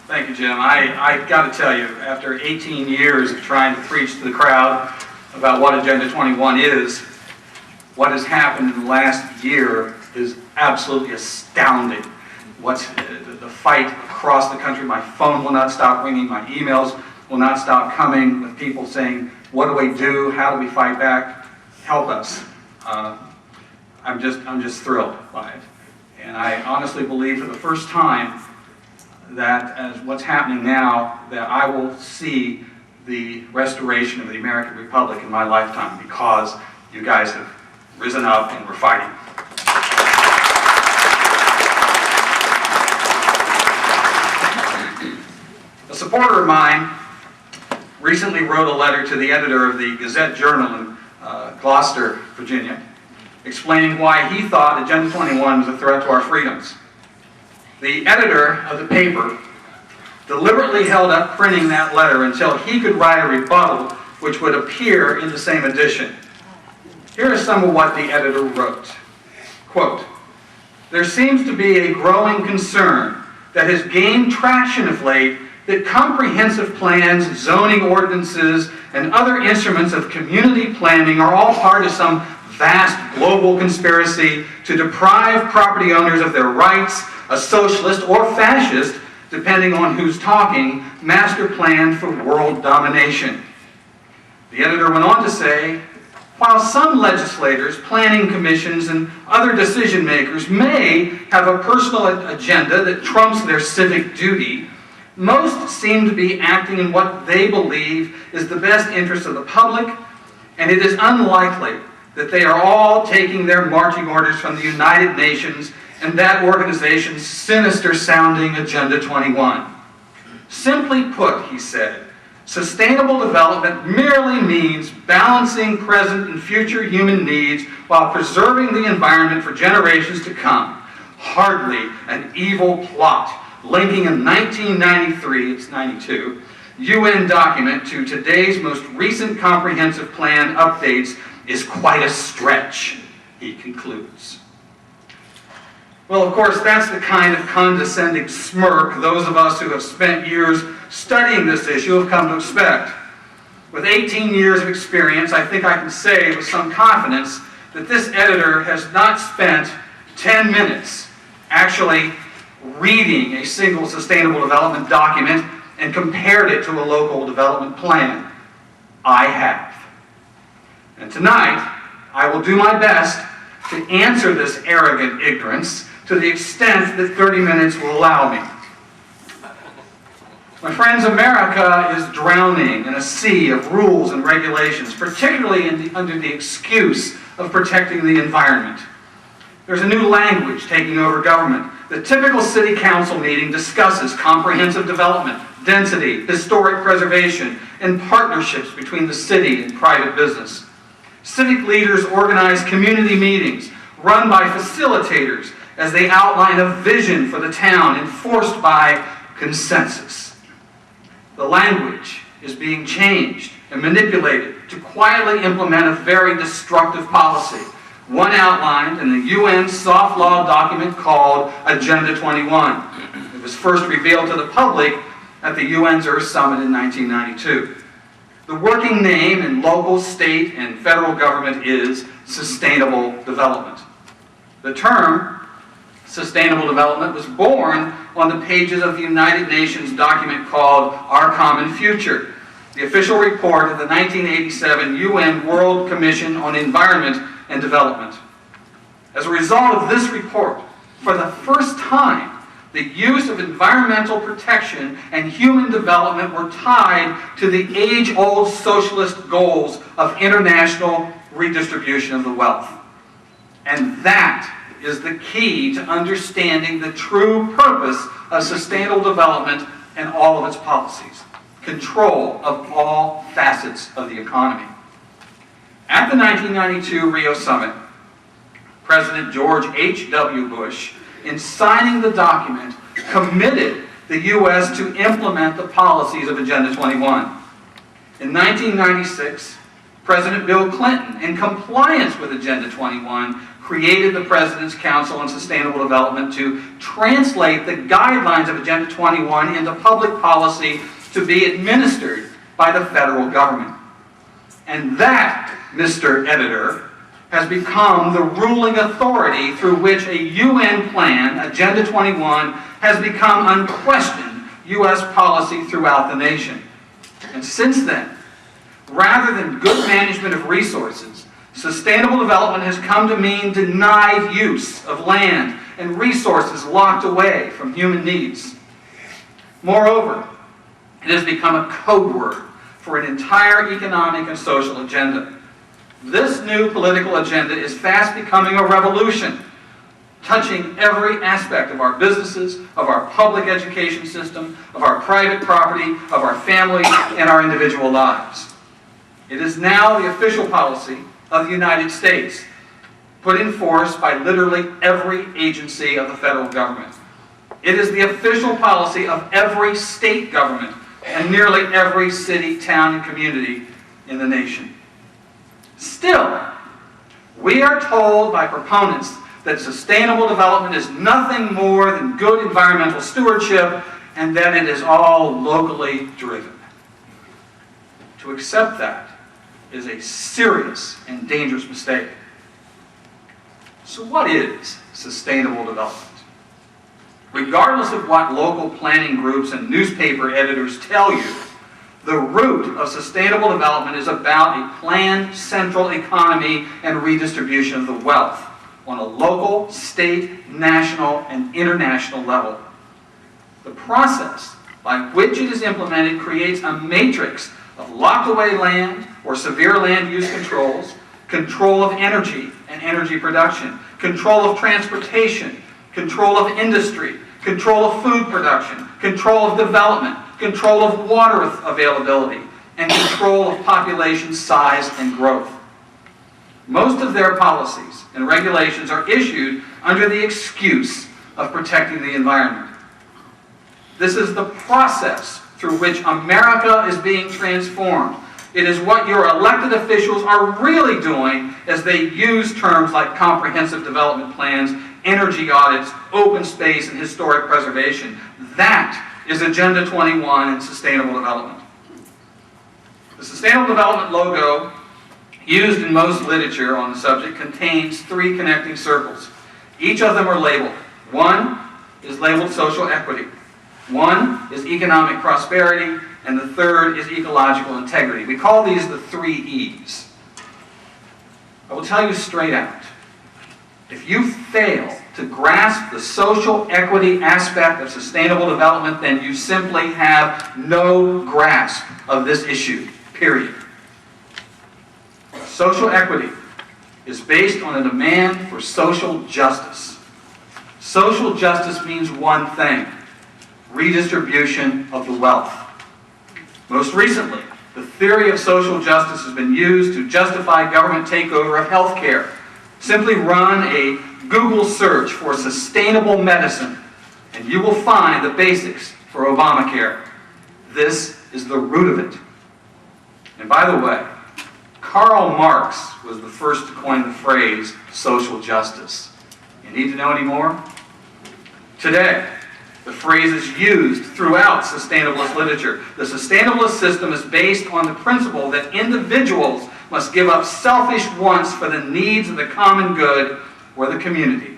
Thank you, Jim. I got to tell you, after 18 years of trying to preach to the crowd about what Agenda 21 is, what has happened in the last year is absolutely astounding. What's the fight across the country? My phone will not stop ringing. My emails will not stop coming with people saying, "What do we do? How do we fight back? Help us." I'm just thrilled by it, and I honestly believe for the first time that as what's happening now, that I will see the restoration of the American Republic in my lifetime because you guys have risen up and we're fighting. A supporter of mine recently wrote a letter to the editor of the Gazette-Journal in Gloucester, Virginia, explaining why he thought Agenda 21 was a threat to our freedoms. The editor of the paper deliberately held up printing that letter until he could write a rebuttal which would appear in the same edition. Here is some of what the editor wrote. Quote, "There seems to be a growing concern that has gained traction of late that comprehensive plans, zoning ordinances, and other instruments of community planning are all part of some vast global conspiracy to deprive property owners of their rights, a socialist or fascist, depending on who's talking, master plan for world domination." The editor went on to say, "While some legislators, planning commissions, and other decision makers may have a personal agenda that trumps their civic duty, most seem to be acting in what they believe is the best interest of the public, and it is unlikely that they are all taking their marching orders from the United Nations and that organization's sinister-sounding Agenda 21. Simply put," he said, "sustainable development merely means balancing present and future human needs while preserving the environment for generations to come. Hardly an evil plot linking a 1993, it's 92, UN document to today's most recent comprehensive plan updates is quite a stretch," he concludes. Well, of course, that's the kind of condescending smirk those of us who have spent years studying this issue have come to expect. With 18 years of experience, I think I can say with some confidence that this editor has not spent 10 minutes actually reading a single sustainable development document and compared it to a local development plan. I have. And tonight, I will do my best to answer this arrogant ignorance to the extent that 30 minutes will allow me. My friends, America is drowning in a sea of rules and regulations, particularly under the excuse of protecting the environment. There's a new language taking over government. The typical city council meeting discusses comprehensive development, density, historic preservation, and partnerships between the city and private business. Civic leaders organize community meetings run by facilitators as they outline a vision for the town enforced by consensus. The language is being changed and manipulated to quietly implement a very destructive policy, one outlined in the UN soft law document called Agenda 21. It was first revealed to the public at the UN's Earth Summit in 1992. The working name in local, state, and federal government is sustainable development. The term sustainable development was born on the pages of the United Nations document called Our Common Future, the official report of the 1987 UN World Commission on Environment and Development. As a result of this report, for the first time, the use of environmental protection and human development were tied to the age-old socialist goals of international redistribution of the wealth. And that is the key to understanding the true purpose of sustainable development and all of its policies: control of all facets of the economy. At the 1992 Rio Summit, President George H.W. Bush, in signing the document, committed the U.S. to implement the policies of Agenda 21. In 1996, President Bill Clinton, in compliance with Agenda 21, created the President's Council on Sustainable Development to translate the guidelines of Agenda 21 into public policy to be administered by the federal government. And that, Mr. Editor, has become the ruling authority through which a UN plan, Agenda 21, has become unquestioned U.S. policy throughout the nation. And since then, rather than good management of resources, sustainable development has come to mean denied use of land and resources locked away from human needs. Moreover, it has become a code word for an entire economic and social agenda. This new political agenda is fast becoming a revolution, touching every aspect of our businesses, of our public education system, of our private property, of our families, and our individual lives. It is now the official policy of the United States, put in force by literally every agency of the federal government. It is the official policy of every state government and nearly every city, town, and community in the nation. Still, we are told by proponents that sustainable development is nothing more than good environmental stewardship and that it is all locally driven. To accept that is a serious and dangerous mistake. So what is sustainable development? Regardless of what local planning groups and newspaper editors tell you, the root of sustainable development is about a planned central economy and redistribution of the wealth on a local, state, national, and international level. The process by which it is implemented creates a matrix of locked away land or severe land use controls, control of energy and energy production, control of transportation, control of industry, control of food production, control of development, control of water availability, and control of population size and growth. Most of their policies and regulations are issued under the excuse of protecting the environment. This is the process through which America is being transformed. It is what your elected officials are really doing as they use terms like comprehensive development plans, energy audits, open space, and historic preservation. That is Agenda 21 and sustainable development. The Sustainable Development logo used in most literature on the subject contains 3 connecting circles. Each of them are labeled. One is labeled social equity. One is economic prosperity, and the third is ecological integrity. We call these the 3 E's. I will tell you straight out, if you fail to grasp the social equity aspect of sustainable development, then you simply have no grasp of this issue, period. Social equity is based on a demand for social justice. Social justice means one thing: redistribution of the wealth. Most recently, the theory of social justice has been used to justify government takeover of health care. Simply run a Google search for sustainable medicine, and you will find the basics for Obamacare. This is the root of it. And by the way, Karl Marx was the first to coin the phrase social justice. You need to know any more? Today, the phrase is used throughout sustainabilist literature. The sustainabilist system is based on the principle that individuals must give up selfish wants for the needs of the common good or the community.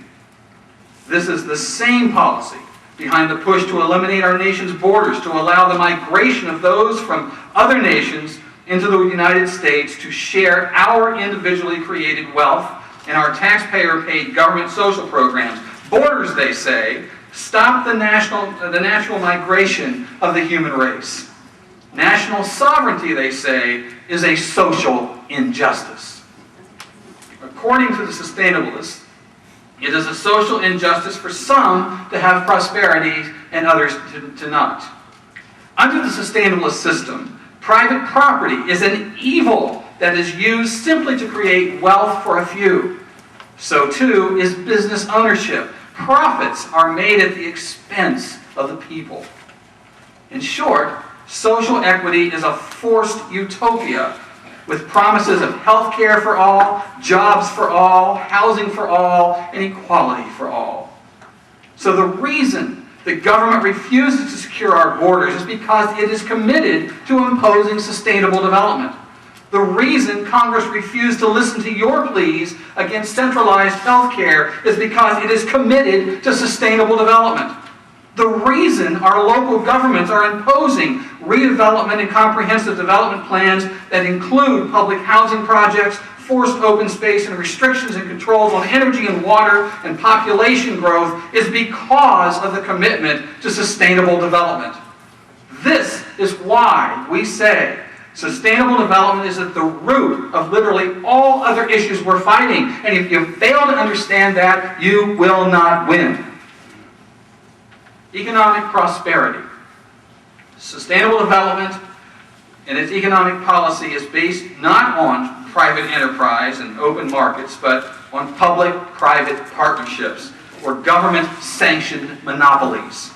This is the same policy behind the push to eliminate our nation's borders, to allow the migration of those from other nations into the United States to share our individually created wealth and our taxpayer-paid government social programs. Borders, they say, stop the natural migration of the human race. National sovereignty, they say, is a social injustice. According to the sustainabilists, it is a social injustice for some to have prosperity and others to not. Under the sustainabilist system, private property is an evil that is used simply to create wealth for a few. So too is business ownership. Profits are made at the expense of the people. In short, social equity is a forced utopia with promises of health care for all, jobs for all, housing for all, and equality for all. So the reason the government refuses to secure our borders is because it is committed to imposing sustainable development. The reason Congress refused to listen to your pleas against centralized health care is because it is committed to sustainable development. The reason our local governments are imposing redevelopment and comprehensive development plans that include public housing projects, forced open space, and restrictions and controls on energy and water and population growth is because of the commitment to sustainable development. This is why we say sustainable development is at the root of literally all other issues we're fighting. And if you fail to understand that, you will not win. Economic prosperity. Sustainable development and its economic policy is based not on private enterprise and open markets, but on public-private partnerships or government-sanctioned monopolies.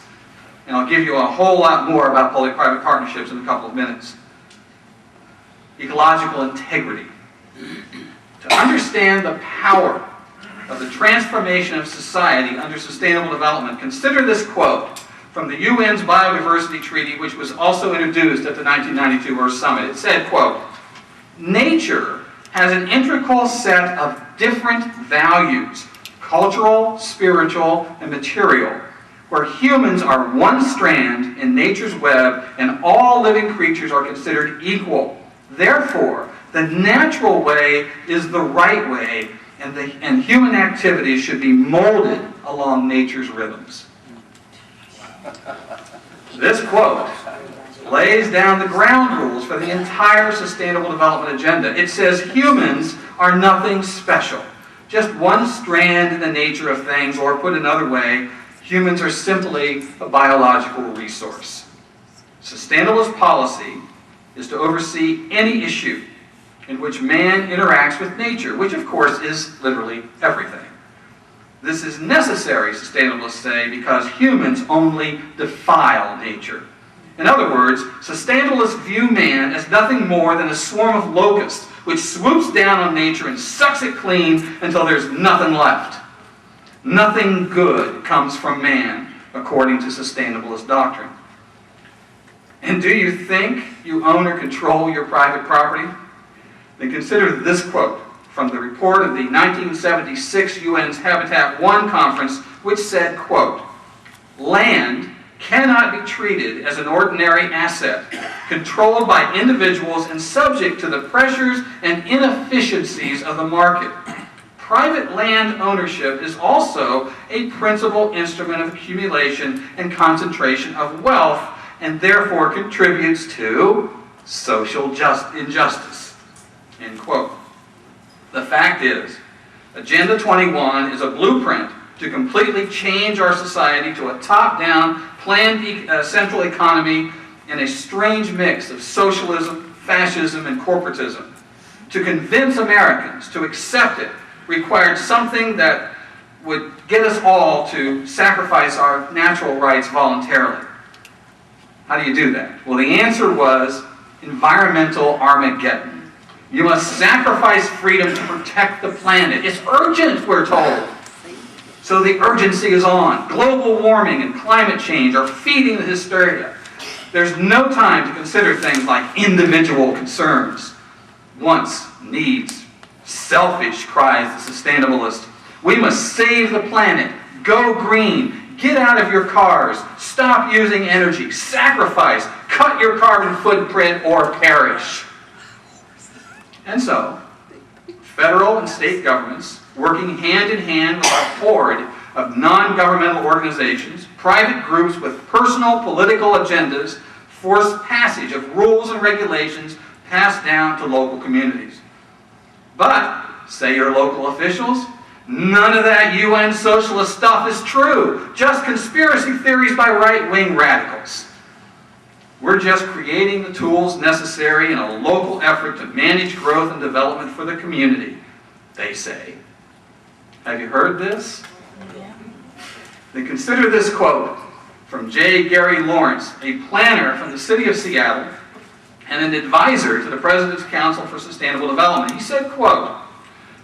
And I'll give you a whole lot more about public-private partnerships in a couple of minutes. Ecological integrity. To understand the power of the transformation of society under sustainable development, consider this quote from the UN's Biodiversity Treaty, which was also introduced at the 1992 Earth Summit. It said, quote, "Nature has an integral set of different values, cultural, spiritual, and material, where humans are one strand in nature's web and all living creatures are considered equal. Therefore, the natural way is the right way, and human activities should be molded along nature's rhythms." This quote lays down the ground rules for the entire sustainable development agenda. It says humans are nothing special, just one strand in the nature of things, or put another way, humans are simply a biological resource. Sustainablest policy is to oversee any issue in which man interacts with nature, which of course is literally everything. This is necessary, sustainabilists say, because humans only defile nature. In other words, sustainabilists view man as nothing more than a swarm of locusts which swoops down on nature and sucks it clean until there's nothing left. Nothing good comes from man, according to sustainabilist doctrine. And do you think you own or control your private property? Then consider this quote from the report of the 1976 UN's Habitat I conference, which said, quote, "Land cannot be treated as an ordinary asset, controlled by individuals and subject to the pressures and inefficiencies of the market. Private land ownership is also a principal instrument of accumulation and concentration of wealth, and therefore contributes to social injustice." End quote. The fact is, Agenda 21 is a blueprint to completely change our society to a top-down, planned central economy and a strange mix of socialism, fascism, and corporatism. To convince Americans to accept it required something that would get us all to sacrifice our natural rights voluntarily. How do you do that? Well, the answer was environmental Armageddon. You must sacrifice freedom to protect the planet. It's urgent, we're told. So the urgency is on. Global warming and climate change are feeding the hysteria. There's no time to consider things like individual concerns. Wants, needs, selfish, cries the sustainabilist. We must save the planet. Go green. Get out of your cars. Stop using energy. Sacrifice. Cut your carbon footprint or perish. And so, federal and state governments, working hand in hand with a horde of non-governmental organizations, private groups with personal political agendas, force passage of rules and regulations passed down to local communities. But, say your local officials, none of that UN socialist stuff is true. Just conspiracy theories by right-wing radicals. We're just creating the tools necessary in a local effort to manage growth and development for the community, they say. Have you heard this? Yeah. Then consider this quote from J. Gary Lawrence, a planner from the city of Seattle and an advisor to the President's Council for Sustainable Development. He said, quote,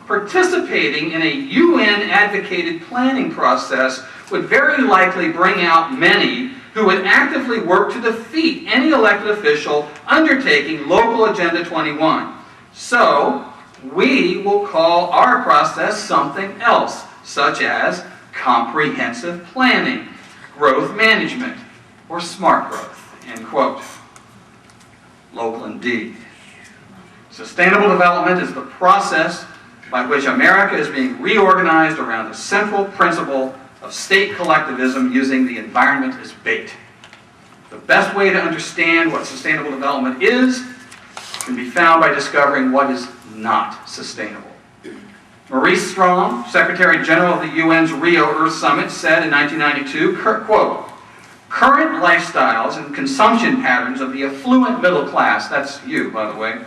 "Participating in a UN-advocated planning process would very likely bring out many who would actively work to defeat any elected official undertaking local Agenda 21. So, we will call our process something else, such as comprehensive planning, growth management, or smart growth," end quote. Local indeed. Sustainable development is the process by which America is being reorganized around the central principle of state collectivism using the environment as bait. The best way to understand what sustainable development is can be found by discovering what is not sustainable. Maurice Strong, Secretary General of the UN's Rio Earth Summit, said in 1992, quote, "Current lifestyles and consumption patterns of the affluent middle class," that's you, by the way,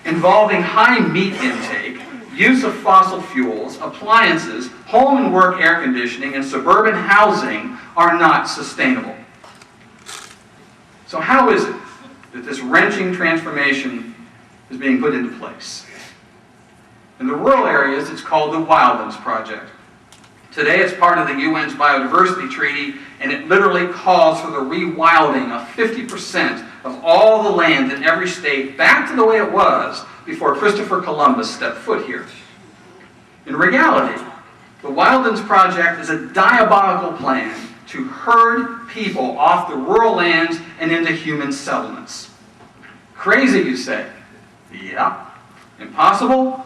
"involving high meat intake, use of fossil fuels, appliances, home and work air conditioning, and suburban housing are not sustainable." So how is it that this wrenching transformation is being put into place? In the rural areas, it's called the Wildlands Project. Today, it's part of the UN's Biodiversity Treaty, and it literally calls for the rewilding of 50% of all the land in every state back to the way it was before Christopher Columbus stepped foot here. In reality, the Wildlands Project is a diabolical plan to herd people off the rural lands and into human settlements. Crazy, you say? Yeah. Impossible?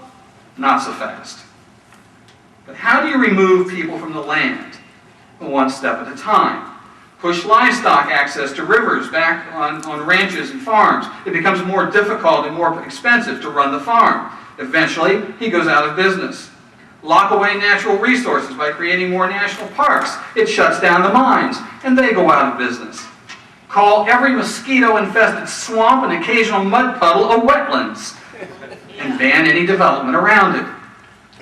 Not so fast. But how do you remove people from the land? One step at a time. Push livestock access to rivers back on ranches and farms. It becomes more difficult and more expensive to run the farm. Eventually, he goes out of business. Lock away natural resources by creating more national parks. It shuts down the mines, and they go out of business. Call every mosquito-infested swamp and occasional mud puddle a wetlands, and ban any development around it.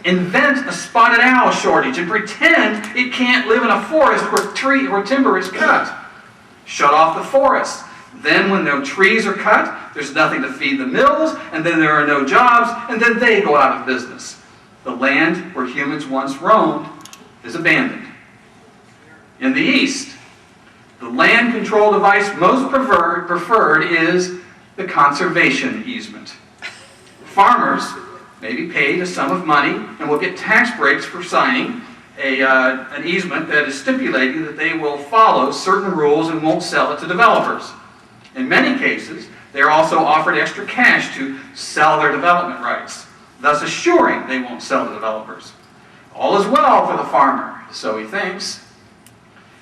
Invent a spotted owl shortage and pretend it can't live in a forest where timber is cut. Shut off the forests. Then when no trees are cut, there's nothing to feed the mills, and then there are no jobs, and then they go out of business. The land where humans once roamed is abandoned. In the East, the land control device most preferred is the conservation easement. Farmers may be paid a sum of money and will get tax breaks for signing an easement that is stipulating that they will follow certain rules and won't sell it to developers. In many cases, they are also offered extra cash to sell their development rights, thus assuring they won't sell to developers. All is well for the farmer, so he thinks.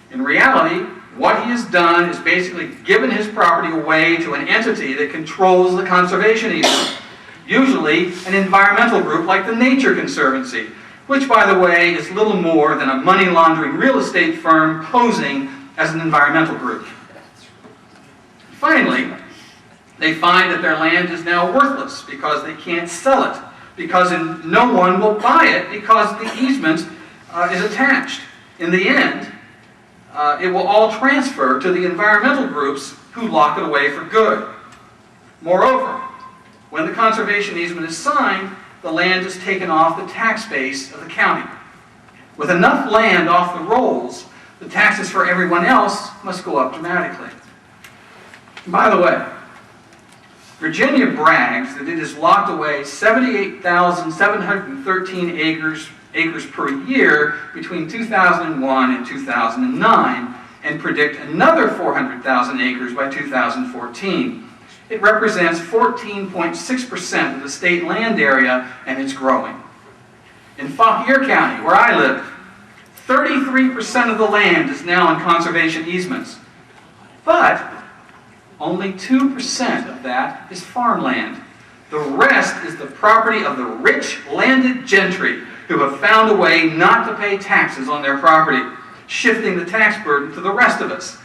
In reality, what he has done is basically given his property away to an entity that controls the conservation easement. Usually an environmental group like the Nature Conservancy, which, by the way, is little more than a money-laundering real estate firm posing as an environmental group. Finally, they find that their land is now worthless because they can't sell it, because no one will buy it because the easement is attached. In the end, it will all transfer to the environmental groups who lock it away for good. Moreover, when the conservation easement is signed, the land is taken off the tax base of the county. With enough land off the rolls, the taxes for everyone else must go up dramatically. By the way, Virginia brags that it has locked away 78,713 acres per year between 2001 and 2009, and predict another 400,000 acres by 2014. It represents 14.6% of the state land area, and it's growing. In Fauquier County, where I live, 33% of the land is now in conservation easements. But only 2% of that is farmland. The rest is the property of the rich landed gentry who have found a way not to pay taxes on their property, shifting the tax burden to the rest of us.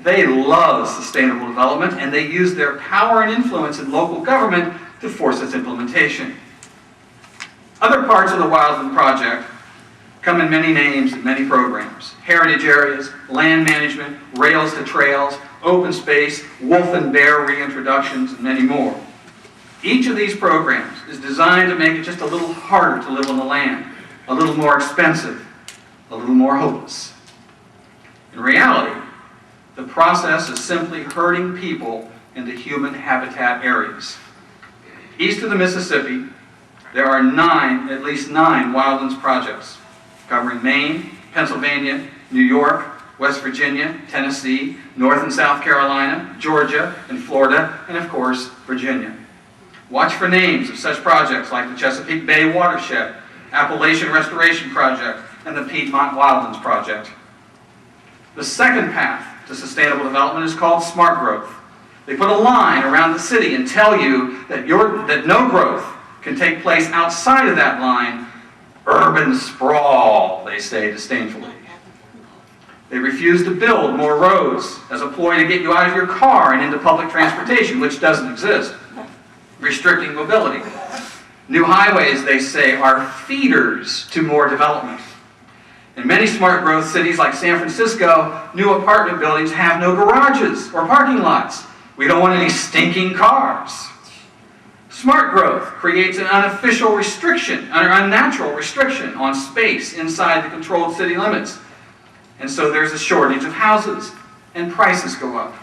They love sustainable development, and they use their power and influence in local government to force its implementation. Other parts of the Wildland Project come in many names and many programs. Heritage areas, land management, rails to trails, open space, wolf and bear reintroductions, and many more. Each of these programs is designed to make it just a little harder to live on the land, a little more expensive, a little more hopeless. In reality, the process is simply herding people into human habitat areas. East of the Mississippi, there are at least nine wildlands projects covering Maine, Pennsylvania, New York, West Virginia, Tennessee, North and South Carolina, Georgia, and Florida, and of course, Virginia. Watch for names of such projects like the Chesapeake Bay Watershed, Appalachian Restoration Project, and the Piedmont Wildlands Project. The second path to sustainable development is called smart growth. They put a line around the city and tell you that no growth can take place outside of that line. Urban sprawl, they say disdainfully. They refuse to build more roads as a ploy to get you out of your car and into public transportation, which doesn't exist, restricting mobility. New highways, they say, are feeders to more development. In many smart growth cities like San Francisco, new apartment buildings have no garages or parking lots. We don't want any stinking cars. Smart growth creates an unofficial restriction, or unnatural restriction on space inside the controlled city limits. And so there's a shortage of houses, and prices go up.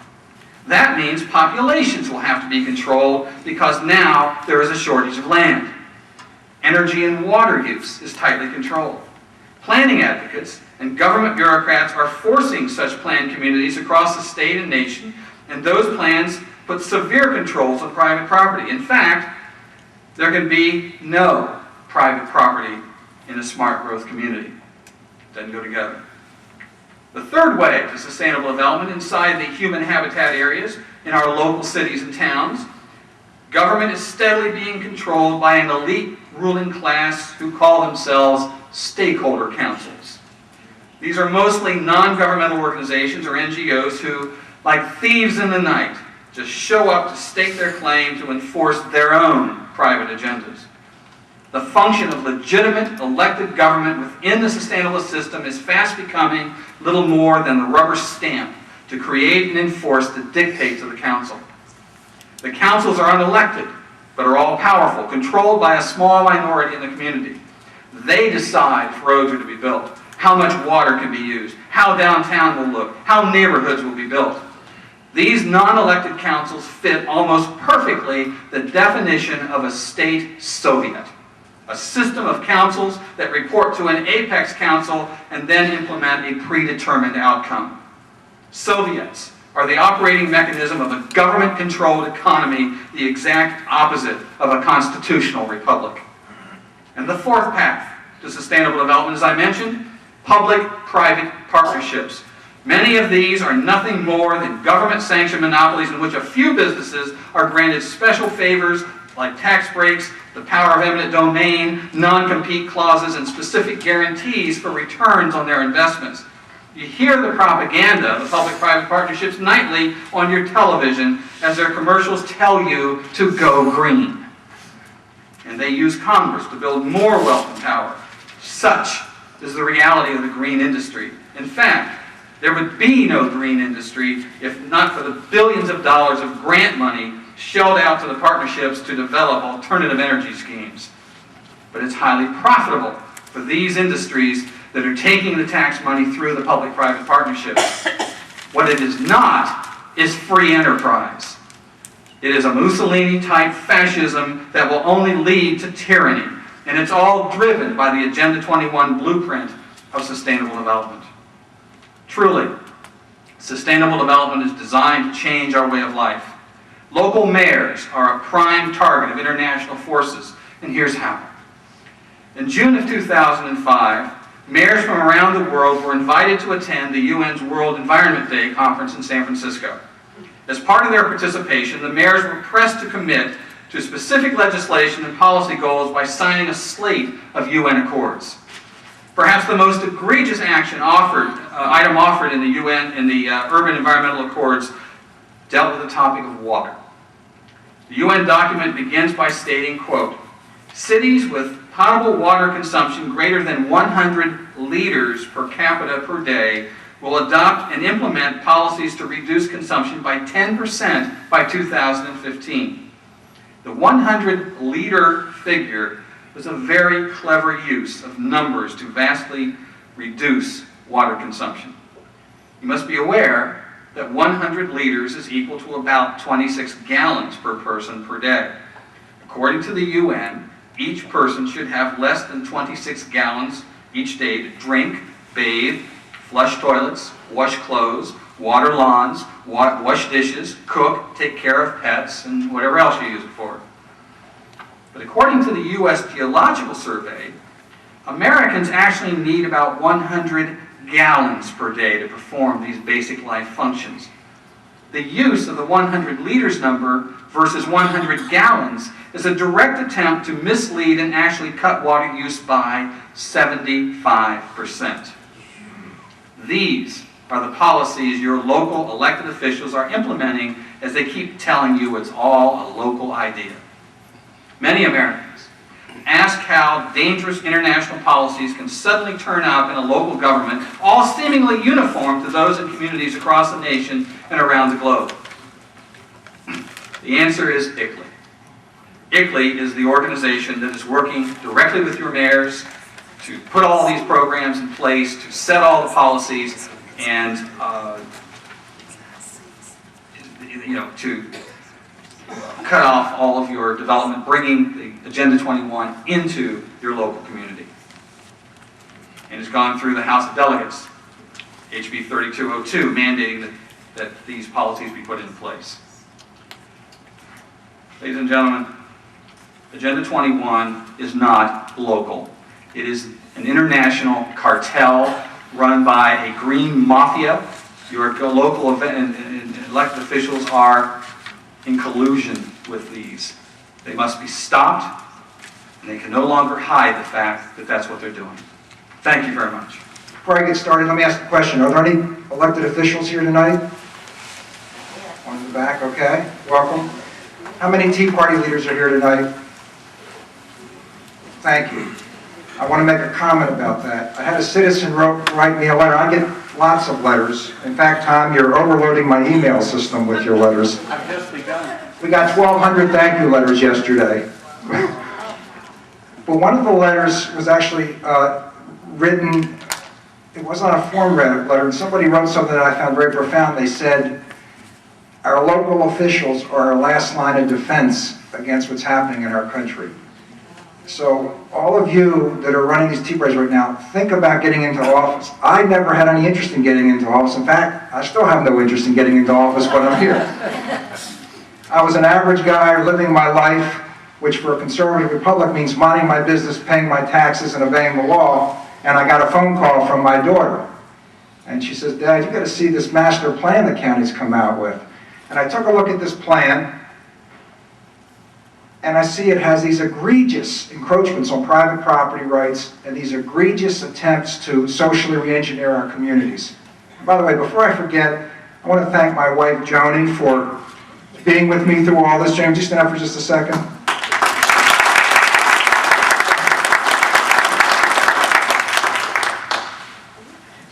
That means populations will have to be controlled because now there is a shortage of land. Energy and water use is tightly controlled. Planning advocates and government bureaucrats are forcing such planned communities across the state and nation, and those plans put severe controls on private property. In fact, there can be no private property in a smart growth community. Doesn't go together. The third way to sustainable development inside the human habitat areas in our local cities and towns, government is steadily being controlled by an elite ruling class who call themselves stakeholder councils. These are mostly non-governmental organizations or NGOs who, like thieves in the night, just show up to stake their claim to enforce their own private agendas. The function of legitimate elected government within the sustainable system is fast becoming little more than the rubber stamp to create and enforce the dictates of the council. The councils are unelected, but are all powerful, controlled by a small minority in the community. They decide if roads are to be built, how much water can be used, how downtown will look, how neighborhoods will be built. These non-elected councils fit almost perfectly the definition of a state Soviet, a system of councils that report to an apex council and then implement a predetermined outcome. Soviets are the operating mechanism of a government-controlled economy, the exact opposite of a constitutional republic. And the fourth path to sustainable development, as I mentioned, public-private partnerships. Many of these are nothing more than government-sanctioned monopolies in which a few businesses are granted special favors like tax breaks, the power of eminent domain, non-compete clauses, and specific guarantees for returns on their investments. You hear the propaganda of the public-private partnerships nightly on your television as their commercials tell you to go green. And they use Congress to build more wealth and power. Such is the reality of the green industry. In fact, there would be no green industry if not for the billions of dollars of grant money shelled out to the partnerships to develop alternative energy schemes. But it's highly profitable for these industries that are taking the tax money through the public-private partnerships. What it is not is free enterprise. It is a Mussolini-type fascism that will only lead to tyranny, and it's all driven by the Agenda 21 blueprint of sustainable development. Truly, sustainable development is designed to change our way of life. Local mayors are a prime target of international forces, and here's how. In June of 2005, mayors from around the world were invited to attend the UN's World Environment Day conference in San Francisco. As part of their participation, the mayors were pressed to commit to specific legislation and policy goals by signing a slate of UN accords. Perhaps the most egregious item offered in the Urban Environmental Accords dealt with the topic of water. The UN document begins by stating, quote, cities with potable water consumption greater than 100 liters per capita per day will adopt and implement policies to reduce consumption by 10% by 2015. The 100-liter figure was a very clever use of numbers to vastly reduce water consumption. You must be aware that 100 liters is equal to about 26 gallons per person per day. According to the UN, each person should have less than 26 gallons each day to drink, bathe, flush toilets, wash clothes, water lawns, wash dishes, cook, take care of pets, and whatever else you use it for. But according to the U.S. Geological Survey, Americans actually need about 100 gallons per day to perform these basic life functions. The use of the 100 liters number versus 100 gallons is a direct attempt to mislead and actually cut water use by 75%. These are the policies your local elected officials are implementing as they keep telling you it's all a local idea. Many Americans ask how dangerous international policies can suddenly turn out in a local government, all seemingly uniform to those in communities across the nation and around the globe. The answer is ICLEI. ICLEI is the organization that is working directly with your mayors to put all these programs in place, to set all the policies, and to cut off all of your development, bringing the Agenda 21 into your local community. And it's gone through the House of Delegates, HB 3202, mandating that these policies be put into place. Ladies and gentlemen, Agenda 21 is not local. It is an international cartel run by a green mafia. Your local and elected officials are in collusion with these. They must be stopped, and they can no longer hide the fact that that's what they're doing. Thank you very much. Before I get started, let me ask a question. Are there any elected officials here tonight? One in the back, okay. Welcome. How many Tea Party leaders are here tonight? Thank you. I want to make a comment about that. I had a citizen write me a letter. I get lots of letters. In fact, Tom, you're overloading my email system with your letters. I've just begun. We got 1,200 thank you letters yesterday. But one of the letters was actually written, it wasn't a form letter, and somebody wrote something that I found very profound. They said, our local officials are our last line of defense against what's happening in our country. So all of you that are running these tea parties right now, think about getting into office. I never had any interest in getting into office. In fact, I still have no interest in getting into office, but I'm here. I was an average guy living my life, which for a conservative republic means minding my business, paying my taxes, and obeying the law. And I got a phone call from my daughter. And she says, Dad, you got to see this master plan the county's come out with. And I took a look at this plan, and I see it has these egregious encroachments on private property rights and these egregious attempts to socially re-engineer our communities. And by the way, before I forget, I want to thank my wife, Joni, for being with me through all this. James, you stand up for just a second.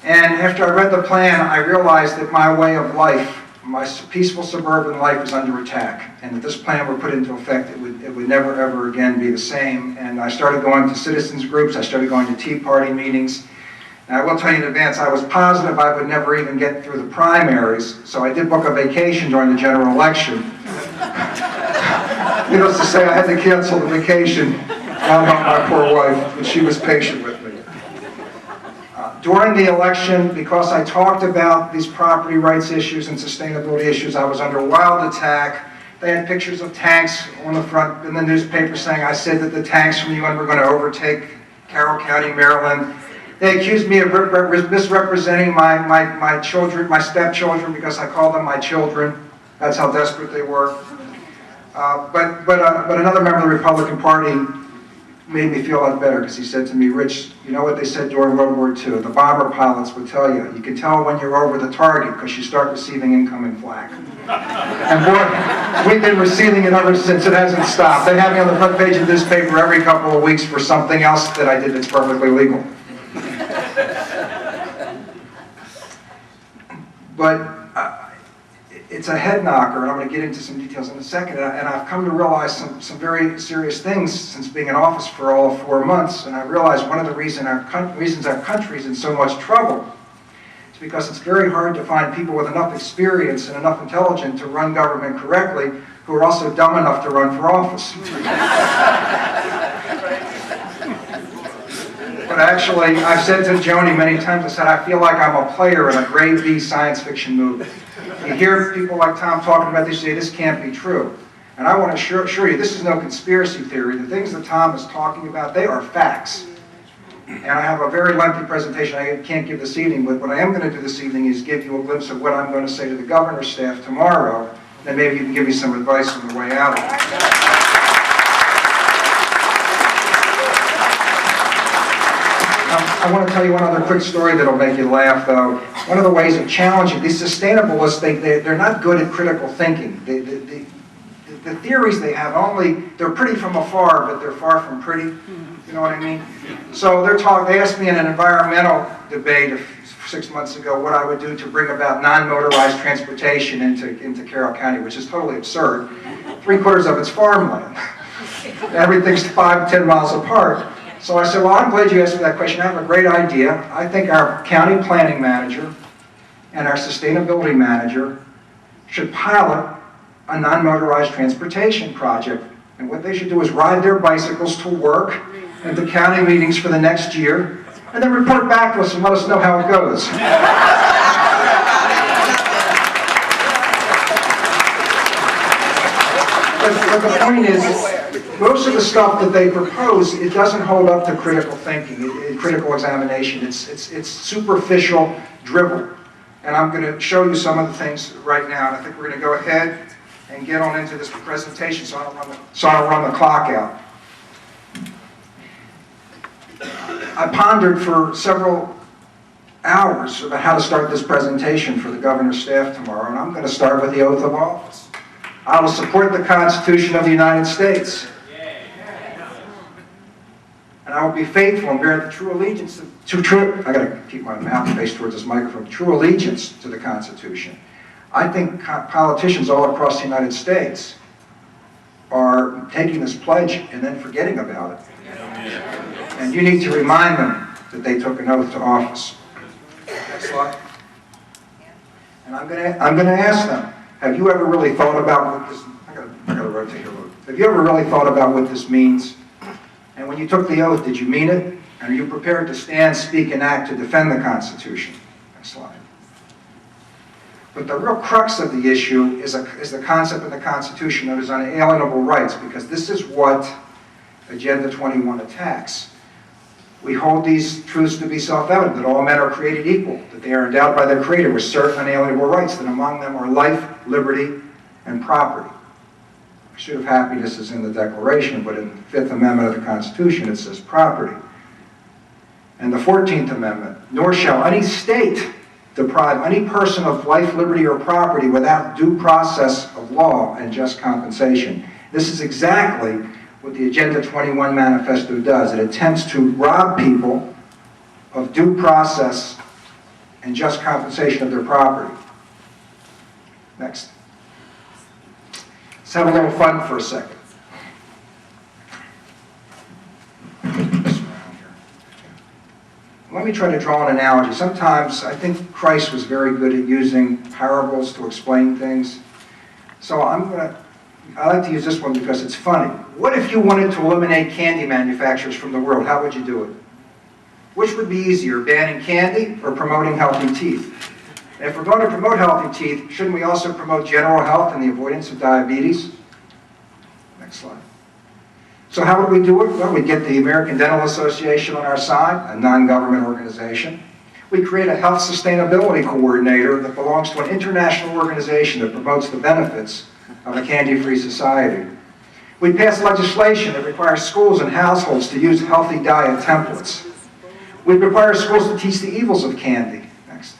And after I read the plan, I realized that my way of life, my peaceful suburban life, is under attack, and if this plan were put into effect, it would never ever again be the same. And I started going to citizens groups, I started going to Tea Party meetings, and I will tell you in advance, I was positive I would never even get through the primaries, so I did book a vacation during the general election. Needless to say, I had to cancel the vacation. God help my poor wife, but she was patient with me. During the election, because I talked about these property rights issues and sustainability issues, I was under wild attack. They had pictures of tanks on the front in the newspaper saying I said that the tanks from the UN were going to overtake Carroll County, Maryland. They accused me of misrepresenting my children, my stepchildren, because I called them my children. That's how desperate they were. But another member of the Republican Party made me feel a lot better, because he said to me, Rich, you know what they said during World War II? The bomber pilots would tell you, you can tell when you're over the target because you start receiving incoming flak. And boy, we've been receiving it ever since. It hasn't stopped. They have me on the front page of this paper every couple of weeks for something else that I did that's perfectly legal. but it's a head knocker, and I'm going to get into some details in a second. And I've come to realize some very serious things since being in office for all of 4 months. And I realized one of the reasons our country is in so much trouble is because it's very hard to find people with enough experience and enough intelligence to run government correctly who are also dumb enough to run for office. But actually, I've said to Joni many times, I said, I feel like I'm a player in a grade B science fiction movie. You hear people like Tom talking about this, you say, this can't be true. And I want to assure you, this is no conspiracy theory. The things that Tom is talking about, they are facts. And I have a very lengthy presentation I can't give this evening, but what I am going to do this evening is give you a glimpse of what I'm going to say to the governor's staff tomorrow, and maybe you can give me some advice on the way out of it. I want to tell you one other quick story that'll make you laugh, though. One of the ways of challenging these sustainabilists, they're not good at critical thinking. The theories they have they're pretty from afar, but they're far from pretty. You know what I mean? So they asked me in an environmental debate 6 months ago what I would do to bring about non-motorized transportation into Carroll County, which is totally absurd. 3/4 of it's farmland. Everything's 5-10 miles apart. So I said, well, I'm glad you asked me that question. I have a great idea. I think our county planning manager and our sustainability manager should pilot a non-motorized transportation project. And what they should do is ride their bicycles to work and to county meetings for the next year, and then report back to us and let us know how it goes. But the point is, most of the stuff that they propose, it doesn't hold up to critical thinking, critical examination. It's superficial drivel. And I'm going to show you some of the things right now. And I think we're going to go ahead and get on into this presentation so I don't run the clock out. I pondered for several hours about how to start this presentation for the governor's staff tomorrow, and I'm going to start with the oath of office. I will support the Constitution of the United States. And I will be faithful and bear the true allegiance I gotta keep my mouth faced towards this microphone, true allegiance to the Constitution. I think politicians all across the United States are taking this pledge and then forgetting about it. And you need to remind them that they took an oath to office. Next slide. And I'm gonna ask them, have you ever really thought about what this, I gotta rotate a little. Have you ever really thought about what this means? And when you took the oath, did you mean it? And are you prepared to stand, speak, and act to defend the Constitution? Next slide. But the real crux of the issue is the concept in the Constitution that is unalienable rights, because this is what Agenda 21 attacks. We hold these truths to be self-evident, that all men are created equal, that they are endowed by their Creator with certain unalienable rights, that among them are life, liberty, and property. Pursuit of happiness is in the Declaration, but in the Fifth Amendment of the Constitution it says property. And the 14th Amendment, nor shall any state deprive any person of life, liberty, or property without due process of law and just compensation. This is exactly what the Agenda 21 manifesto does. It attempts to rob people of due process and just compensation of their property. Next. Let's have a little fun for a second. Let me try to draw an analogy. Sometimes I think Christ was very good at using parables to explain things. So I like to use this one because it's funny. What if you wanted to eliminate candy manufacturers from the world? How would you do it? Which would be easier, banning candy or promoting healthy teeth? And if we're going to promote healthy teeth, shouldn't we also promote general health and the avoidance of diabetes? Next slide. So how would we do it? Well, we get the American Dental Association on our side, a non-government organization. We create a health sustainability coordinator that belongs to an international organization that promotes the benefits of a candy-free society. We pass legislation that requires schools and households to use healthy diet templates. We require schools to teach the evils of candy. Next.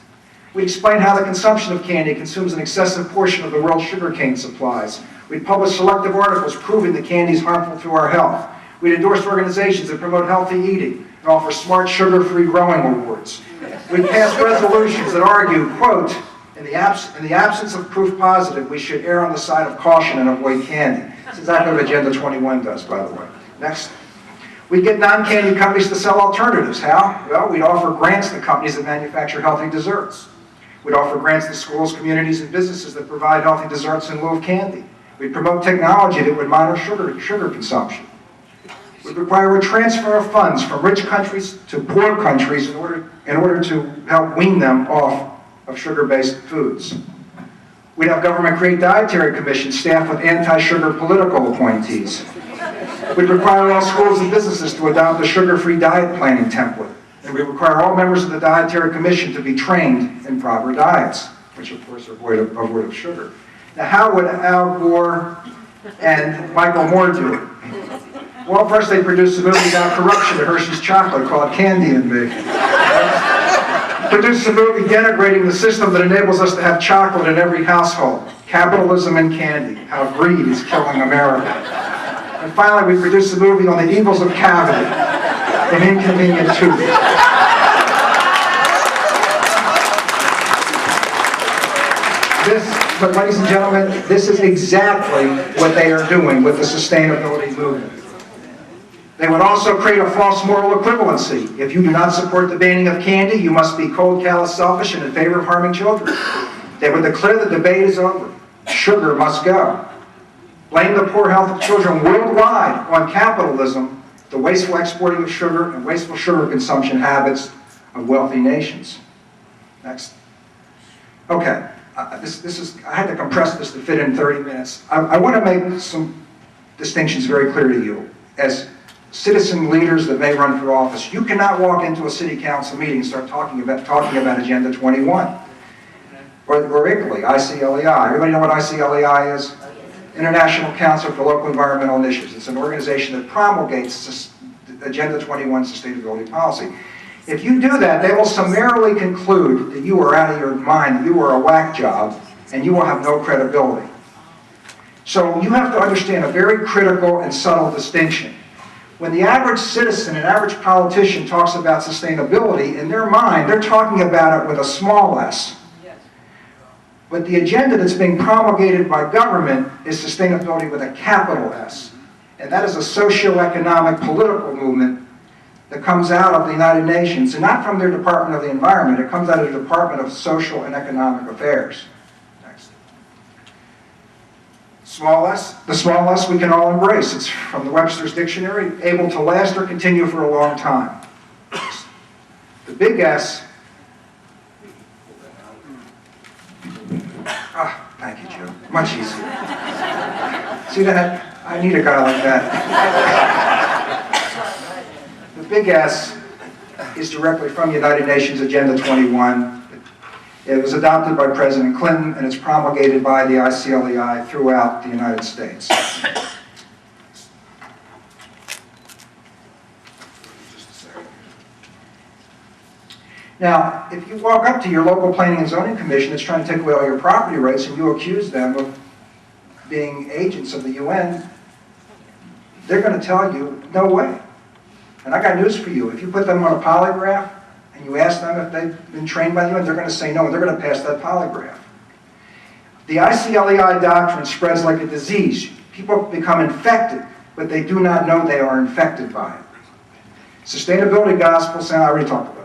We explain how the consumption of candy consumes an excessive portion of the world's sugarcane supplies. We publish selective articles proving that candy is harmful to our health. We endorse organizations that promote healthy eating and offer smart sugar-free growing awards. We pass resolutions that argue, quote, In the absence of proof positive, we should err on the side of caution and avoid candy. That's exactly what Agenda 21 does, by the way. Next. We get non-candy companies to sell alternatives. How? Well, we'd offer grants to companies that manufacture healthy desserts. We'd offer grants to schools, communities, and businesses that provide healthy desserts in lieu of candy. We'd promote technology that would monitor sugar consumption. We'd require a transfer of funds from rich countries to poor countries in order to help wean them off of sugar-based foods. We'd have government create dietary commissions staffed with anti-sugar political appointees. We'd require all schools and businesses to adopt a sugar-free diet planning template. And we require all members of the Dietary Commission to be trained in proper diets, which of course are void of sugar. Now how would Al Gore and Michael Moore do it? Well, first they produced a movie about corruption at Hershey's Chocolate called Candy and Me. Produced a movie denigrating the system that enables us to have chocolate in every household. Capitalism and candy, how greed is killing America. And finally, we produced a movie on the evils of cavity, an inconvenient tooth. But ladies and gentlemen, this is exactly what they are doing with the sustainability movement. They would also create a false moral equivalency. If you do not support the banning of candy, you must be cold, callous, selfish, and in favor of harming children. They would declare the debate is over. Sugar must go. Blame the poor health of children worldwide on capitalism, the wasteful exporting of sugar, and wasteful sugar consumption habits of wealthy nations. Next. Okay, I had to compress this to fit in 30 minutes. I want to make some distinctions very clear to you. As citizen leaders that may run for office, you cannot walk into a city council meeting and start talking about Agenda 21. Or ICLEI, ICLEI. Everybody know what ICLEI is? International Council for Local Environmental Initiatives. It's an organization that promulgates Agenda 21 sustainability policy. If you do that, they will summarily conclude that you are out of your mind, that you are a whack job, and you will have no credibility. So you have to understand a very critical and subtle distinction. When the average citizen and average politician talks about sustainability, in their mind, they're talking about it with a small s. But the agenda that's being promulgated by government is sustainability with a capital S. And that is a socio-economic political movement that comes out of the United Nations, and not from their Department of the Environment, it comes out of the Department of Social and Economic Affairs. Next. Small s, the small s we can all embrace. It's from the Webster's Dictionary, able to last or continue for a long time. Next. The big S, thank you, Joe. Much easier. See that? I need a guy like that. The big S is directly from the United Nations Agenda 21. It was adopted by President Clinton, and it's promulgated by the ICLEI throughout the United States. Now, if you walk up to your local planning and zoning commission that's trying to take away all your property rights and you accuse them of being agents of the UN, they're going to tell you, no way. And I got news for you. If you put them on a polygraph and you ask them if they've been trained by the UN, they're going to say no, and they're going to pass that polygraph. The ICLEI doctrine spreads like a disease. People become infected, but they do not know they are infected by it. Sustainability gospel, I already talked about.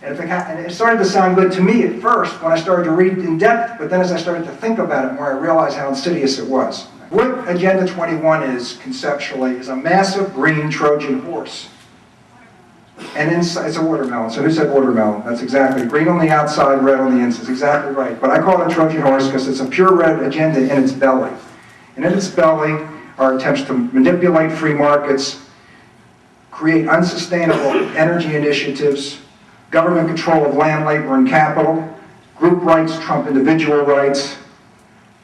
And it started to sound good to me at first when I started to read in depth, but then as I started to think about it more, I realized how insidious it was. What Agenda 21 is, conceptually, is a massive green Trojan horse. And inside, it's a watermelon. So who said watermelon? That's exactly. Green on the outside, red on the inside. That's exactly right. But I call it a Trojan horse because it's a pure red agenda in its belly. And in its belly are attempts to manipulate free markets, create unsustainable energy initiatives, government control of land, labor, and capital, group rights trump individual rights,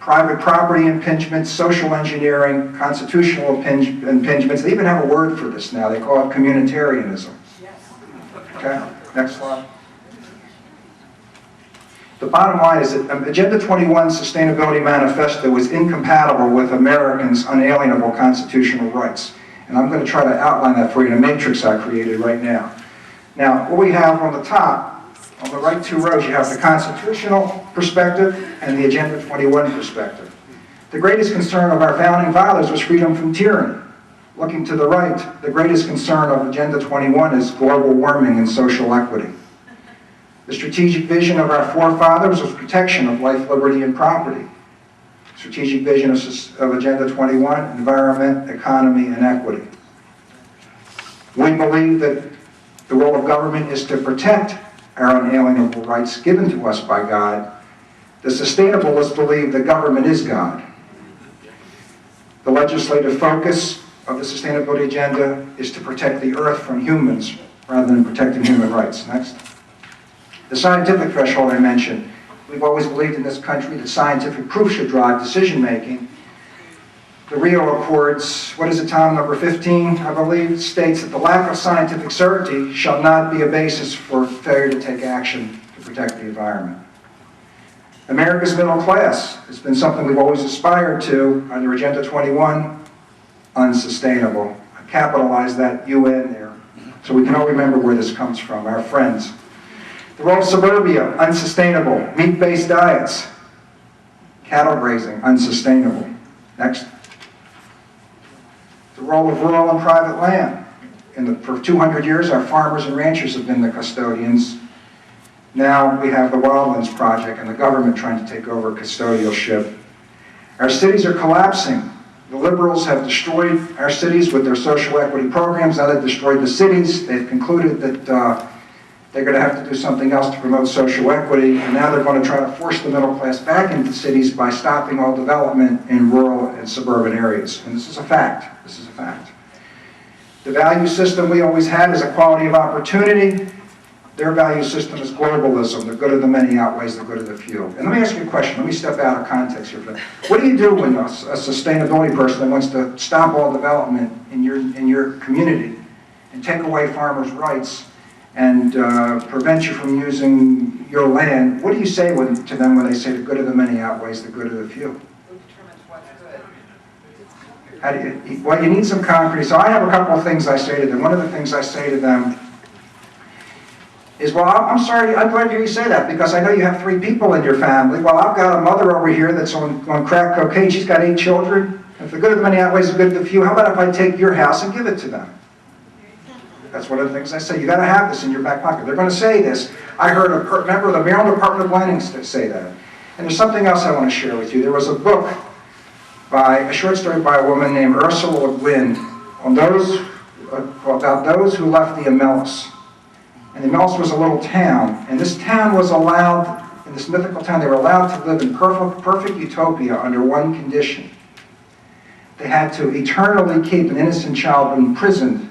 private property impingements, social engineering, constitutional impingements. They even have a word for this now. They call it communitarianism. Okay, next slide. The bottom line is that Agenda 21 Sustainability Manifesto is incompatible with Americans' unalienable constitutional rights. And I'm going to try to outline that for you in a matrix I created right now. Now, what we have on the top On the right two rows, you have the constitutional perspective and the Agenda 21 perspective. The greatest concern of our founding fathers was freedom from tyranny. Looking to the right, the greatest concern of Agenda 21 is global warming and social equity. The strategic vision of our forefathers was protection of life, liberty, and property. Strategic vision of Agenda 21, environment, economy, and equity. We believe that the role of government is to protect our unalienable rights given to us by God. The sustainabilists believe that government is God. The legislative focus of the sustainability agenda is to protect the earth from humans rather than protecting human rights. Next. The scientific threshold I mentioned. We've always believed in this country that scientific proof should drive decision-making. The Rio Accords, what is it, Tom, number 15, I believe, states that the lack of scientific certainty shall not be a basis for failure to take action to protect the environment. America's middle class has been something we've always aspired to under Agenda 21, unsustainable. I capitalized that UN there, so we can all remember where this comes from, our friends. The role of suburbia, unsustainable. Meat-based diets, cattle grazing, unsustainable. Next. The role of rural and private land. For 200 years, our farmers and ranchers have been the custodians. Now we have the Wildlands Project and the government trying to take over custodialship. Our cities are collapsing. The liberals have destroyed our cities with their social equity programs. Now they've destroyed the cities. They've concluded that they're going to have to do something else to promote social equity, and now they're going to try to force the middle class back into cities by stopping all development in rural and suburban areas. And this is a fact. This is a fact. The value system we always had is equality of opportunity. Their value system is globalism. The good of the many outweighs the good of the few. And let me ask you a question. Let me step out of context here. What do you do when a sustainability person wants to stop all development in your community and take away farmers' rights and prevent you from using your land? What do you say to them when they say the good of the many outweighs the good of the few? Who determines what's good? How do you, well, you need some concrete. So I have a couple of things I say to them. One of the things I say to them is, well, I'm sorry, I'm glad to hear you say that because I know you have 3 people in your family. Well, I've got a mother over here that's on crack cocaine. She's got 8 children. If the good of the many outweighs the good of the few, how about if I take your house and give it to them? That's one of the things I say. You got to have this in your back pocket. They're going to say this. I heard a member of the Maryland Department of Planning say that. And there's something else I want to share with you. There was a book a short story by a woman named Ursula Le Guin on about those who left the Imelus. And the Imelus was a little town, and this town was allowed, in this mythical town, they were allowed to live in perfect utopia under one condition. They had to eternally keep an innocent child imprisoned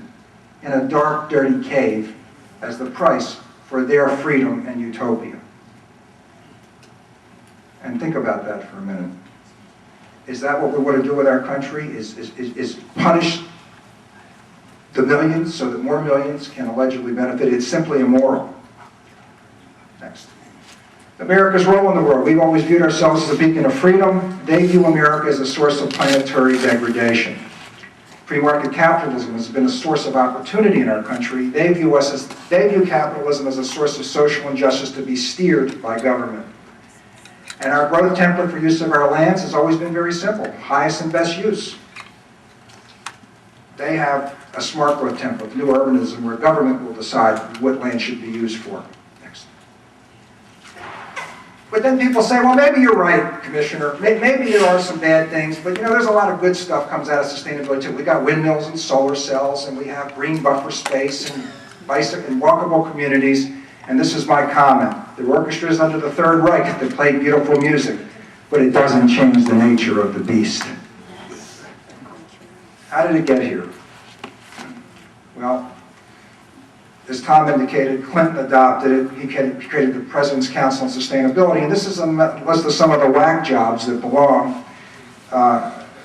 in a dark, dirty cave as the price for their freedom and utopia. And think about that for a minute. Is that what we want to do with our country? Is punish the millions so that more millions can allegedly benefit? It's simply immoral. Next. America's role in the world. We've always viewed ourselves as a beacon of freedom. They view America as a source of planetary degradation. Free market capitalism has been a source of opportunity in our country. They view capitalism as a source of social injustice to be steered by government. And our growth template for use of our lands has always been very simple: highest and best use. They have a smart growth template, new urbanism, where government will decide what land should be used for. Next. But then people say, well, maybe you're right, Commissioner. Maybe there are some bad things, but you know, there's a lot of good stuff comes out of sustainability too. We got windmills and solar cells, and we have green buffer space and bicycle and walkable communities. And this is my comment. There were orchestras under the Third Reich that played beautiful music, but it doesn't change the nature of the beast. How did it get here? Well, as Tom indicated, Clinton adopted it. He created the President's Council on Sustainability, and this is a list of some of the whack jobs that belong.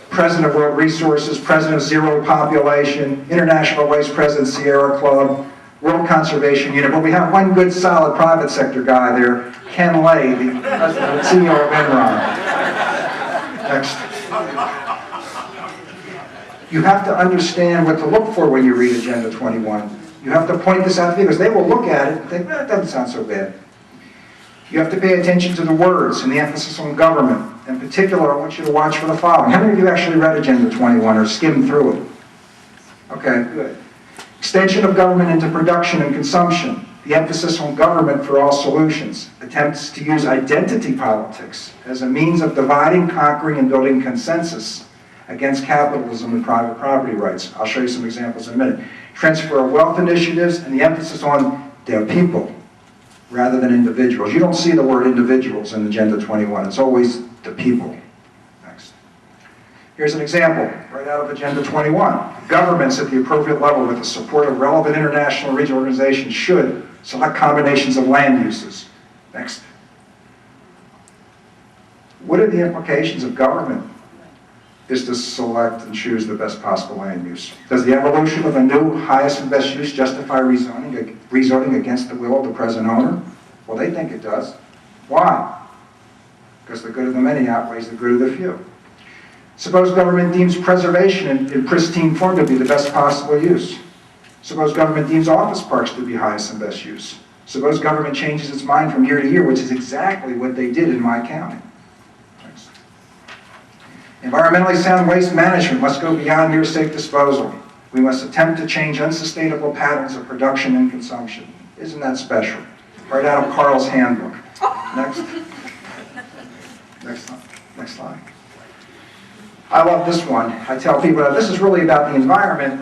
President of World Resources, President of Zero Population, International Waste President, Sierra Club, World Conservation Unit, but we have one good solid private sector guy there, Ken Lay, the President and CEO of Enron. Next. You have to understand what to look for when you read Agenda 21. You have to point this out to people because they will look at it and think, well, it doesn't sound so bad. You have to pay attention to the words and the emphasis on government. In particular, I want you to watch for the following. How many of you actually read Agenda 21 or skimmed through it? Okay, good. Extension of government into production and consumption. The emphasis on government for all solutions. Attempts to use identity politics as a means of dividing, conquering, and building consensus against capitalism and private property rights. I'll show you some examples in a minute. Transfer of wealth initiatives and the emphasis on their people rather than individuals. You don't see the word individuals in Agenda 21. It's always the people. Next. Here's an example right out of Agenda 21. Governments at the appropriate level with the support of relevant international and regional organizations should select combinations of land uses. Next. What are the implications of government? Is to select and choose the best possible land use. Does the evolution of a new highest and best use justify rezoning against the will of the present owner? Well, they think it does. Why? Because the good of the many outweighs the good of the few. Suppose government deems preservation in pristine form to be the best possible use. Suppose government deems office parks to be highest and best use. Suppose government changes its mind from year to year, which is exactly what they did in my county. Next. Environmentally sound waste management must go beyond mere safe disposal. We must attempt to change unsustainable patterns of production and consumption. Isn't that special? Right out of Carl's handbook. Next. Next slide. I love this one. I tell people that this is really about the environment.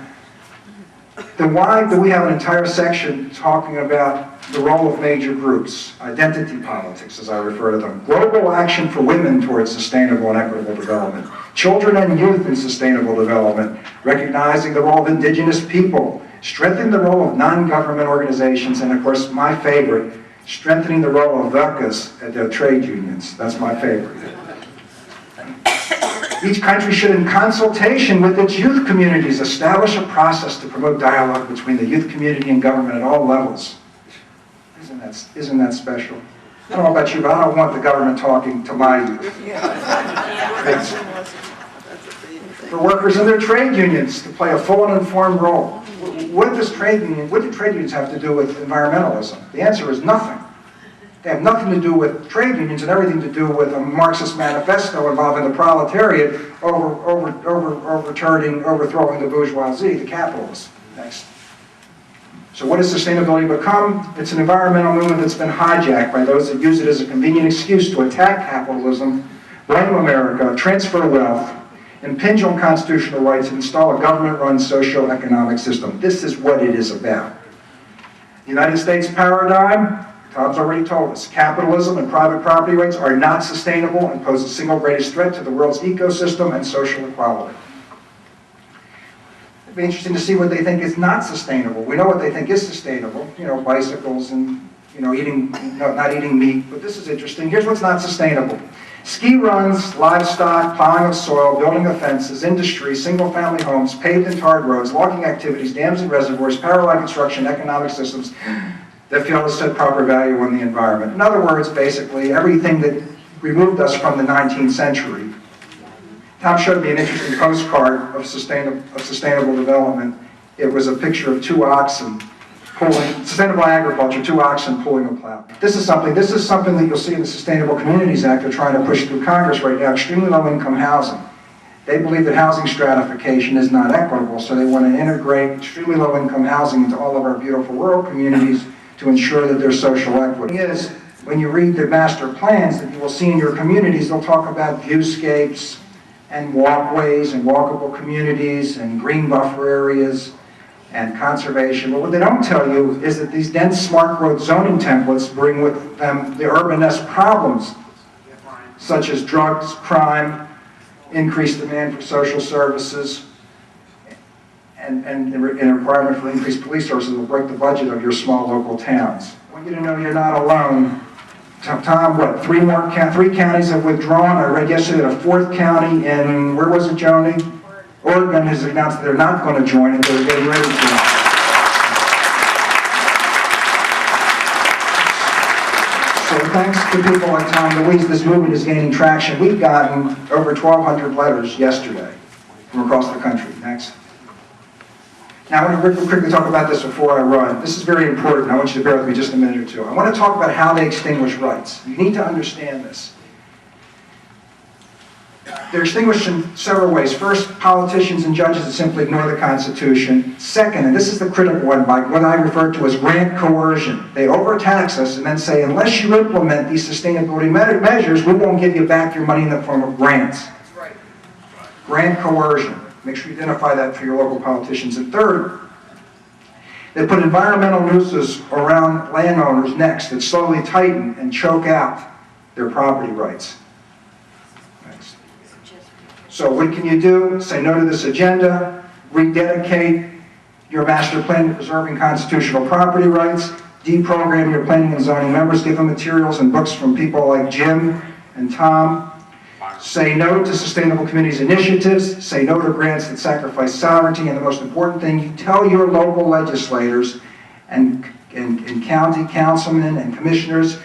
Then why do we have an entire section talking about the role of major groups, identity politics, as I refer to them, global action for women towards sustainable and equitable development, children and youth in sustainable development, recognizing the role of indigenous people, strengthening the role of non-government organizations, and of course, my favorite, strengthening the role of VECAs at their trade unions. That's my favorite. Each country should, in consultation with its youth communities, establish a process to promote dialogue between the youth community and government at all levels. Isn't that special? I don't know about you, but I don't want the government talking to my youth. For workers and their trade unions to play a full and informed role. What do trade unions have to do with environmentalism? The answer is nothing. They have nothing to do with trade unions and everything to do with a Marxist manifesto involving the proletariat overthrowing the bourgeoisie, the capitalists. Next. So what has sustainability become? It's an environmental movement that's been hijacked by those that use it as a convenient excuse to attack capitalism, blame America, transfer wealth, impinge on constitutional rights, and install a government-run socio-economic system. This is what it is about. The United States paradigm, Tom's already told us, capitalism and private property rights are not sustainable and pose the single greatest threat to the world's ecosystem and social equality. It'd be interesting to see what they think is not sustainable. We know what they think is sustainable, bicycles and, not eating meat, but this is interesting. Here's what's not sustainable. Ski runs, livestock, plowing of soil, building of fences, industry, single-family homes, paved and tarred roads, logging activities, dams and reservoirs, power line construction, economic systems that fail to set proper value on the environment. In other words, basically, everything that removed us from the 19th century. Tom showed me an interesting postcard of sustainable development. It was a picture of two oxen pulling, sustainable agriculture, two oxen pulling a plow. This is something that you'll see in the Sustainable Communities Act they're trying to push through Congress right now, extremely low-income housing. They believe that housing stratification is not equitable, so they want to integrate extremely low-income housing into all of our beautiful rural communities to ensure that there's social equity. The thing is, when you read the master plans that you will see in your communities, they'll talk about viewscapes and walkways and walkable communities and green buffer areas and conservation. But what they don't tell you is that these dense smart growth zoning templates bring with them the urbanesque problems, such as drugs, crime, increased demand for social services, and a requirement for increased police services will break the budget of your small local towns. I want you to know you're not alone. Tom, what, three counties have withdrawn. I read yesterday that a fourth county in, where was it, Joni? Oregon has announced that they're not going to join it, they're getting ready to. So thanks to people like Tom DeWeese, this movement is gaining traction. We've gotten over 1,200 letters yesterday from across the country. Next. Now, I want to quickly talk about this before I run. This is very important. I want you to bear with me just a minute or two. I want to talk about how they extinguish rights. You need to understand this. They're extinguished in several ways. First, politicians and judges that simply ignore the Constitution. Second, and this is the critical one, by what I refer to as grant coercion. They overtax us and then say, unless you implement these sustainability measures, we won't give you back your money in the form of grants. That's right. Grant coercion. Make sure you identify that for your local politicians. And third, they put environmental nooses around landowners' necks that slowly tighten and choke out their property rights. Next. So what can you do? Say no to this agenda, rededicate your master plan to preserving constitutional property rights, deprogram your planning and zoning members, give them materials and books from people like Jim and Tom. Say no to sustainable communities initiatives, say no to grants that sacrifice sovereignty, and the most important thing, you tell your local legislators and county councilmen and commissioners,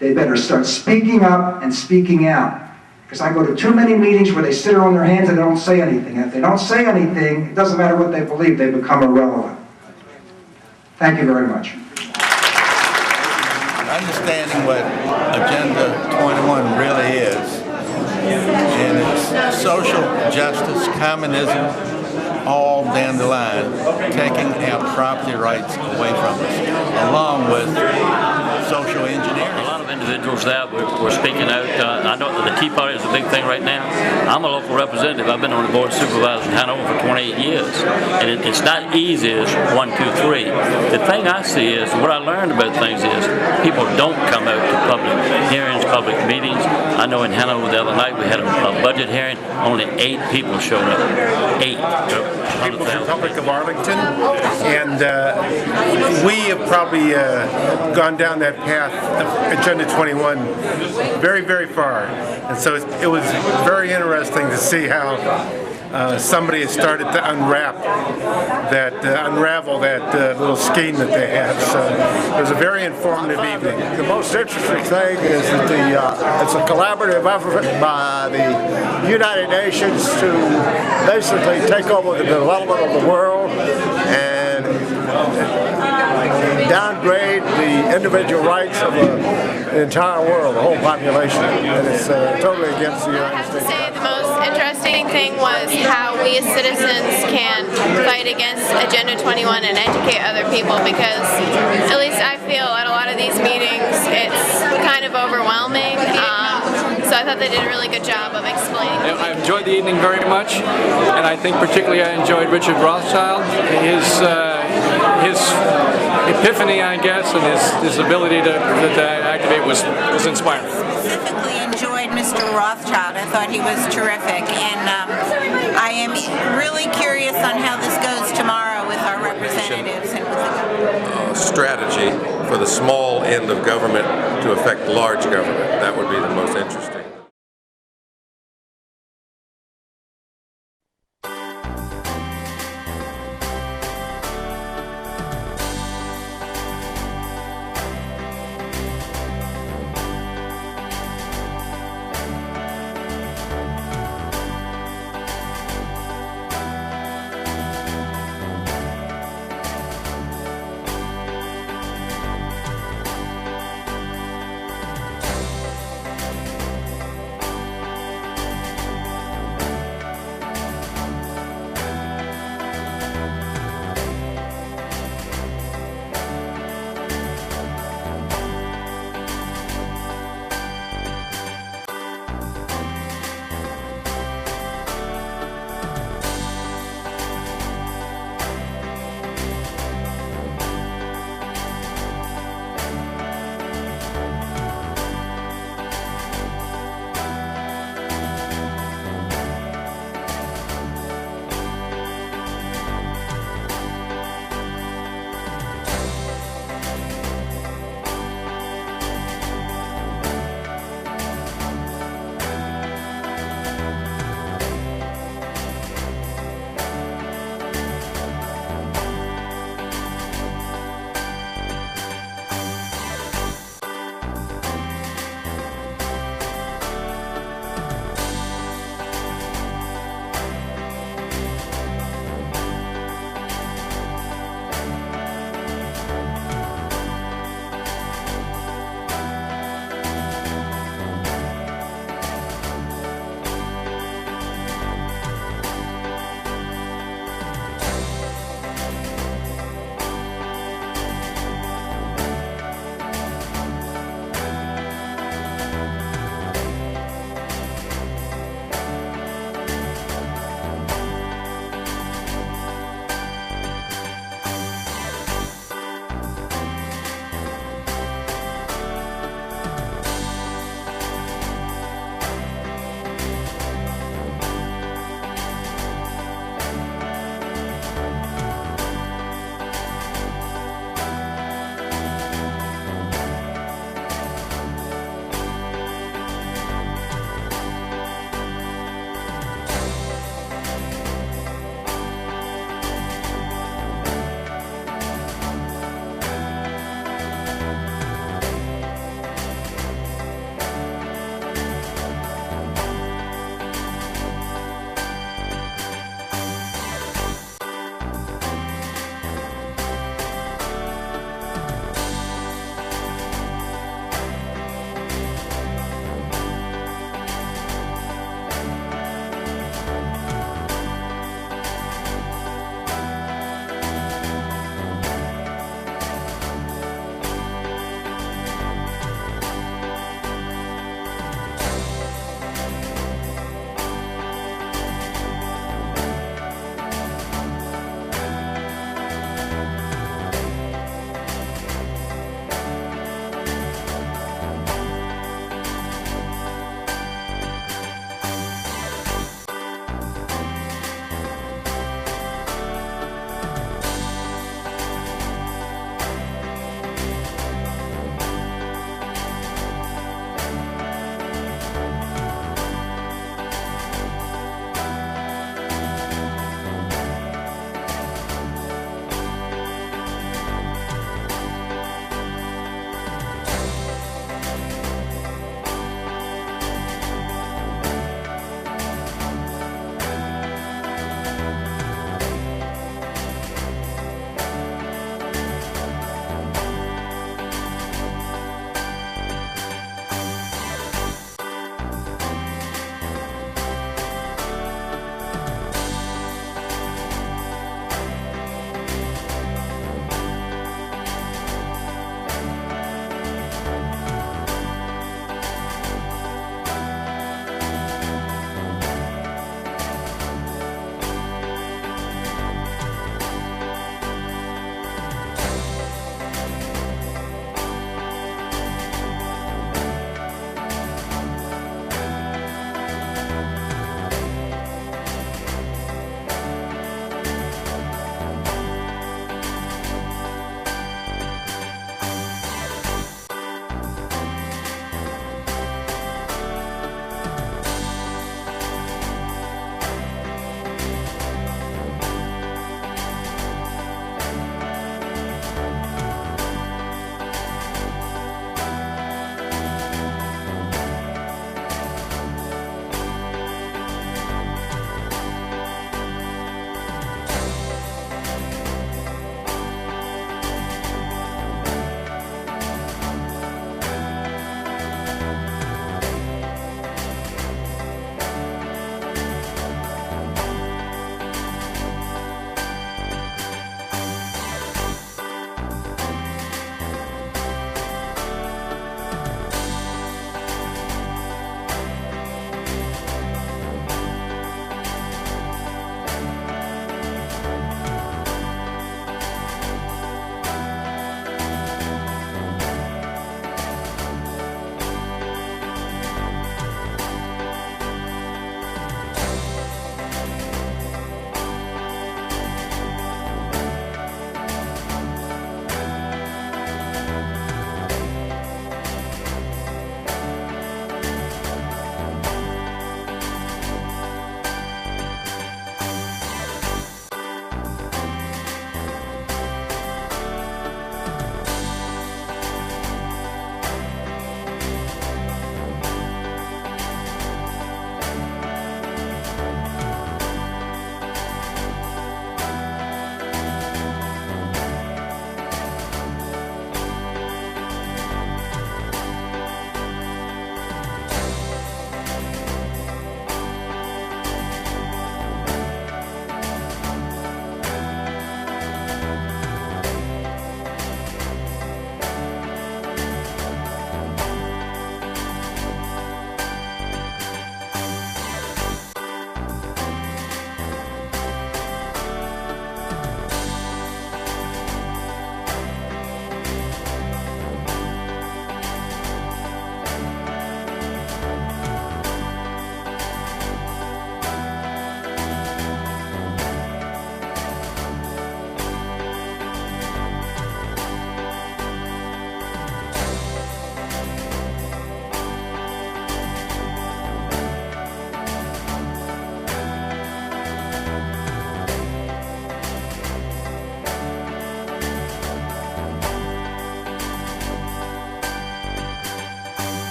they better start speaking up and speaking out. Because I go to too many meetings where they sit on their hands and they don't say anything. And if they don't say anything, it doesn't matter what they believe, they become irrelevant. Thank you very much. Understanding what Agenda 21 really is, and it's social justice, communism, all down the line, taking our property rights away from us, along with social engineering. A lot of individuals that were speaking out. I know that the Tea Party is a big thing right now. I'm a local representative. I've been on the Board of Supervisors in Hanover for 28 years. And it's not easy as 1, 2, 3. The thing I see is, what I learned about things is, people don't come out to public hearings, public meetings. I know in Hanover the other night we had a budget hearing. Only 8 people showed up. 8. People from the Republic of Arlington, and we have probably gone down that path of Agenda 21 very, very far. And so it was very interesting to see how somebody has started to unravel that little scheme that they have. So it was a very informative evening. The most interesting thing is that it's a collaborative effort by the United Nations to basically take over the development of the world and downgrade the individual rights of the entire world, the whole population. And it's totally against the United States. I have to say the most interesting thing was how we as citizens can fight against Agenda 21 and educate other people, because at least I feel at a lot of these meetings it's kind of overwhelming. So I thought they did a really good job of explaining. I enjoyed the evening very much, and I think particularly I enjoyed Richard Rothschild. His epiphany, I guess, and his ability to activate was inspiring. Specifically enjoyed Mr. Rothschild. I thought he was terrific, and I am really curious on how this goes tomorrow with our representatives and with the government. Strategy for the small end of government to affect large government. That would be the most interesting.